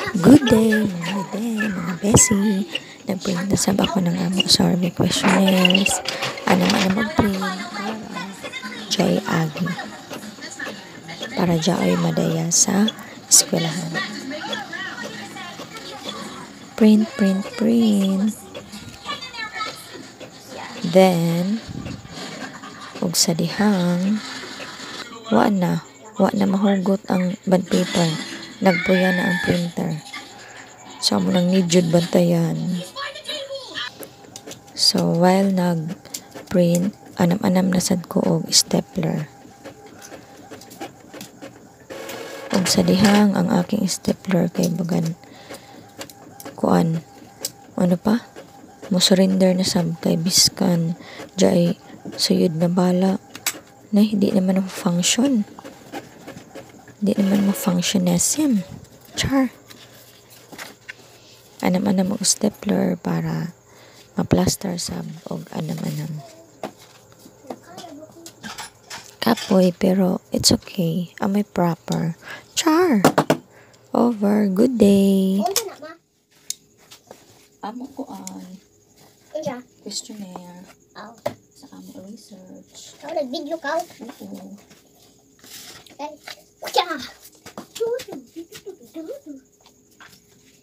Good day, mga besi. Nag-print na sab ako ng amo survey questionnaires. Ano mag-print para Joy Agi. Para Joy madaya sa eskwelahan. Print. Then, ug sa dihang, wa na mahugot ang bond paper. Nagpuya na ang printer. So, amo nang need jud bantayan. So, while nag-print, anam-anam na sad ko og stapler. Ug sa dihang ang aking stapler kay bagan kuan. Ano pa? Mo surrender na sab kay biskan jay suyod na bala. Na hindi naman function. Hindi naman ma-functionism. Char. Anam-anam og stapler para ma-plaster sab og anam-anam. Kapoy pero it's okay. Amay proper. Char. Over. Good day. Amo ko an. Questionnaire. Sa amo research. Nag-video ka? Oo.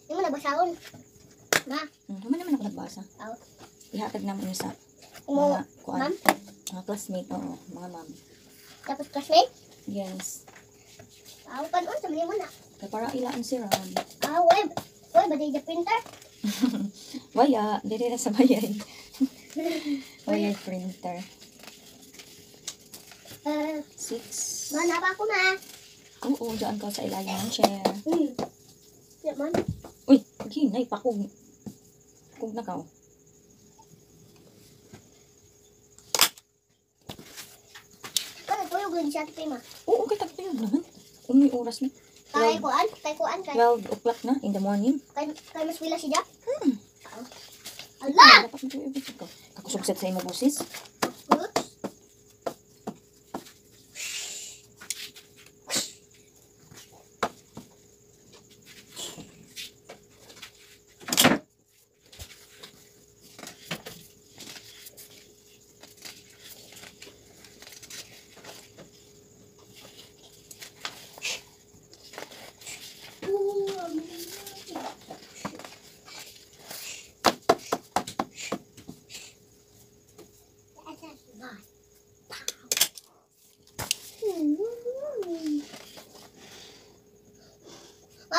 Hindi mo nabasahon. Na? Naman ako nagbasa. Ihatag naman sa Mga kuan. ma'am? Mga classmate. Oo, mga ma'am. Tapos classmate? Yes. Panon sa mga na. Kaya para ilaan si Ram. Web. Web, ba di printer? Waya, dili na sa bayay. Waya printer. 6. Mana pa ako na. Oo, dyan ka sa ilalim ng chair. Yaman. Uy, ginay pa kung nakaw. Kaya tulog din siya ito ma. Oo, kay tagtuyog naman. May oras na. Kay kuan. 12 o'clock na in the morning. Kay mas wala siya. Allah! Dapat mo ito ibig ko. Kakusubset sa imo busis.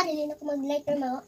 Hindi na ako mag-lighter mo.